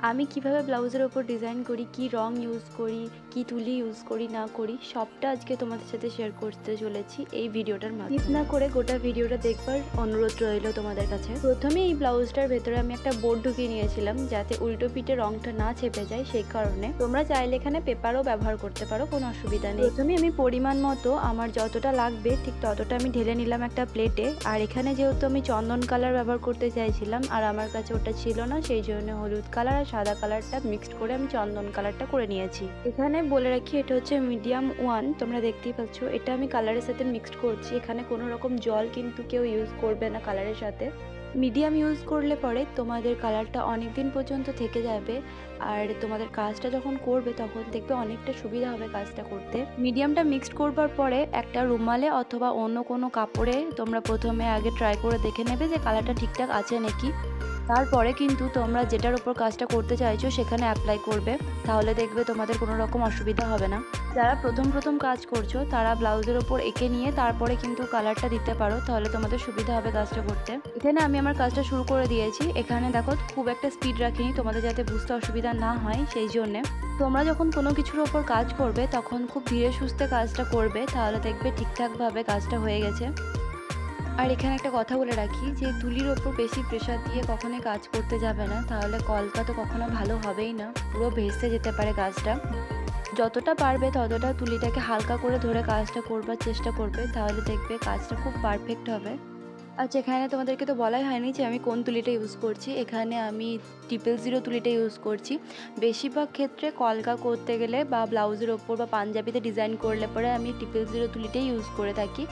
আমি কিভাবে ব্লাউজের ওপর ডিজাইন করি, কি রং ইউজ করি, কি তুলি ইউজ করি না করি, সবটা আজকে তোমাদের সাথে শেয়ার করতে চলেছি এই ভিডিওটার মাধ্যমে। স্কিপ না করে গোটা ভিডিওটা দেখবার অনুরোধ রইল তোমাদের কাছে। প্রথমে এই ব্লাউজটার ভেতরে আমি একটা বোর্ড ঢুকিয়ে নিয়েছিলাম যাতে উল্টো পিঠে রংটা না চেপে যায়, সেই কারণে। তোমরা চাইলে এখানে পেপারও ব্যবহার করতে পারো, কোনো অসুবিধা নেই। প্রথমে আমি পরিমাণ মতো আমার যতটা লাগবে ঠিক ততটা আমি ঢেলে নিলাম একটা প্লেটে। আর এখানে যেহেতু আমি চন্দন কালার ব্যবহার করতে চাইছিলাম আর আমার কাছে ওটা ছিল না, সেই জন্য হলুদ কালার আর সাদা কালারটা মিক্সড করে আমি চন্দন কালারটা করে নিয়েছি। এখানে বলে রাখি এটা হচ্ছে মিডিয়াম 1, তোমরা দেখতেই পাচ্ছ। এটা আমি কালারের সাথে মিক্সড করছি। এখানে কোনো রকম জল কিন্তু কেউ ইউজ করবে না কালারের সাথে। মিডিয়াম ইউজ করলে পরে তোমাদের কালারটা অনেক দিন পর্যন্ত থেকে যাবে, আর তোমাদের কাজটা যখন করবে তখন দেখবে অনেকটা সুবিধা হবে কাজটা করতে। মিডিয়ামটা মিক্সড করবার পরে একটা রুমালে অথবা অন্য কোনো কাপড়ে তোমরা প্রথমে আগে ট্রাই করে দেখে নেবে যে কালারটা ঠিকঠাক আছে নাকি। তারপরে কিন্তু তোমরা যেটার উপর কাজটা করতে চাইছো সেখানে অ্যাপ্লাই করবে, তাহলে দেখবে তোমাদের কোনো রকম অসুবিধা হবে না। যারা প্রথম কাজ করছো তারা ব্লাউজের ওপর এঁকে নিয়ে তারপরে কিন্তু কালারটা দিতে পারো, তাহলে তোমাদের সুবিধা হবে কাজটা করতে। এখানে আমি আমার কাজটা শুরু করে দিয়েছি। এখানে দেখো খুব একটা স্পিড রাখিনি, তোমাদের যাতে বুঝতে অসুবিধা না হয় সেই জন্যে। তোমরা যখন কোনো কিছুর ওপর কাজ করবে তখন খুব ধীরে সুস্থে কাজটা করবে, তাহলে দেখবে ঠিকঠাকভাবে কাজটা হয়ে গেছে। আর এখানে একটা কথা বলে রাখি যে তুলির ওপর বেশি প্রেশার দিয়ে কখনোই কাজ করতে যাবে না, তাহলে কলকা তো কখনো ভালো হবেই না, পুরো ভেসে যেতে পারে কাজটা। যতটা পারবে ততটা তুলিটাকে হালকা করে ধরে কাজটা করবার চেষ্টা করবে, তাহলে দেখবে কাজটা খুব পারফেক্ট হবে। আচ্ছা, এখানে তোমাদেরকে তো বলাই হয়নি যে আমি কোন তুলিটা ইউজ করছি। এখানে আমি 000 তুলিটা ইউজ করছি। বেশিরভাগ ক্ষেত্রে কলকা করতে গেলে বা ব্লাউজের ওপর বা পাঞ্জাবিতে ডিজাইন করলে পরে আমি 000 তুলিটাই ইউজ করে থাকি,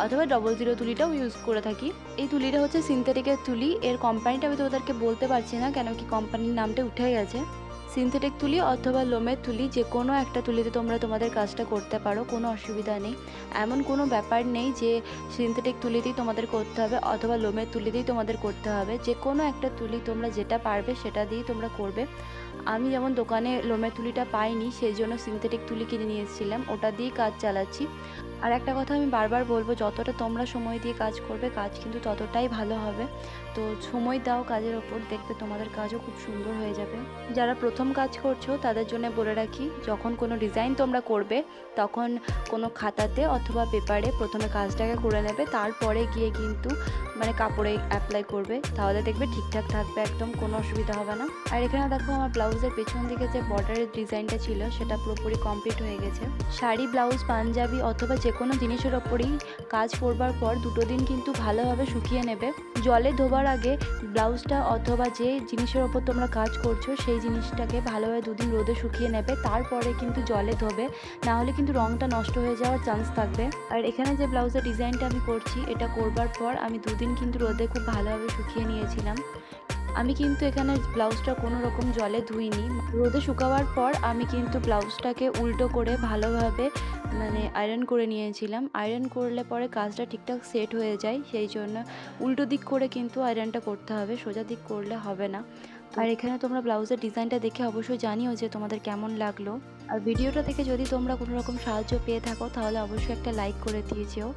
অথবা 00 তুলিটাও ইউজ করে থাকি। এই তুলিটা হচ্ছে সিনথেটিকের তুলি। এর কোম্পানিটা আমি তোমাদেরকে বলতে পারছি না, কেন কি কোম্পানির নামটা উঠে গেছে। সিনথেটিক তুলি অথবা লোমের তুলি, যে কোনো একটা তুলিতে তোমরা তোমাদের কাজটা করতে পারো, কোনো অসুবিধা নেই। এমন কোনো ব্যাপার নেই যে সিনথেটিক তুলিতেই তোমাদের করতে হবে অথবা লোমের তুলিতেই তোমাদের করতে হবে। যে কোনো একটা তুলি তোমরা যেটা পারবে সেটা দিয়েই তোমরা করবে। আমি যেমন দোকানে লোমের তুলিটা পাইনি, সেই জন্য সিনথেটিক তুলি কিনে নিয়ে এসেছিলাম, ওটা দিয়েই কাজ চালাচ্ছি। আর একটা কথা আমি বারবার বলবো, যতটা তোমরা সময় দিয়ে কাজ করবে কাজ কিন্তু ততটাই ভালো হবে। তো সময় দাও কাজের ওপর, দেখবে তোমাদের কাজও খুব সুন্দর হয়ে যাবে। যারা প্রথম কাজ করছো তাদের জন্য বলে রাখি, যখন কোনো ডিজাইন তোমরা করবে তখন কোনো খাতাতে অথবা পেপারে প্রথমে কাজটাকে করে নেবে, তারপরে গিয়ে কিন্তু কাপড়ে অ্যাপ্লাই করবে, তাহলে দেখবে ঠিকঠাক থাকবে, একদম কোনো অসুবিধা হবে না। আর এখানে দেখো আমার ব্লাউজের পেছন দিকে যে বর্ডারের ডিজাইনটা ছিল সেটা পুরোপুরি কমপ্লিট হয়ে গেছে। শাড়ি, ব্লাউজ, পাঞ্জাবি অথবা যে কোনো জিনিসের ওপরেই কাজ করবার পর 2 দিন কিন্তু ভালোভাবে শুকিয়ে নেবে। জলে ধোবার আগে ব্লাউজটা অথবা যে জিনিসের ওপর তোমরা কাজ করছো সেই জিনিসটাকে ভালোভাবে 2 দিন রোদে শুকিয়ে নেবে, তারপরে কিন্তু জলে ধোবে, না হলে কিন্তু রঙটা নষ্ট হয়ে যাওয়ার চান্স থাকবে। আর এখানে যে ব্লাউজের ডিজাইনটা আমি করছি, এটা করবার পর আমি 2 দিন কিন্তু রোদে খুব ভালোভাবে শুকিয়ে নিয়েছিলাম। আমি কিন্তু এখানে ব্লাউজটা কোনো রকম জলে ধুইনি। রোদে শুকাবার পর আমি কিন্তু ব্লাউজটাকে উল্টো করে ভালোভাবে আয়রন করে নিয়েছিলাম। আয়রন করলে পরে কাজটা ঠিকঠাক সেট হয়ে যায়, সেই জন্য উল্টো দিক করে কিন্তু আয়রনটা করতে হবে, সোজা দিক করলে হবে না। আর এখানে তোমরা ব্লাউজের ডিজাইনটা দেখে অবশ্যই জানিও যে তোমাদের কেমন লাগলো। আর ভিডিওটা দেখে যদি তোমরা কোনো রকম সাহায্য পেয়ে থাকো তাহলে অবশ্যই একটা লাইক করে দিয়ে যেও।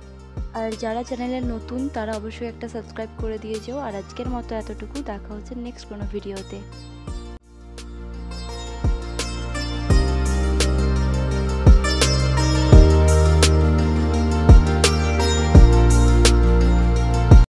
আর যারা চ্যানেলে নতুন তারা অবশ্যই একটা সাবস্ক্রাইব করে দিয়ে যেও। আর আজকের মতো এতটুকু, দেখা হচ্ছে নেক্সট কোনো ভিডিওতে।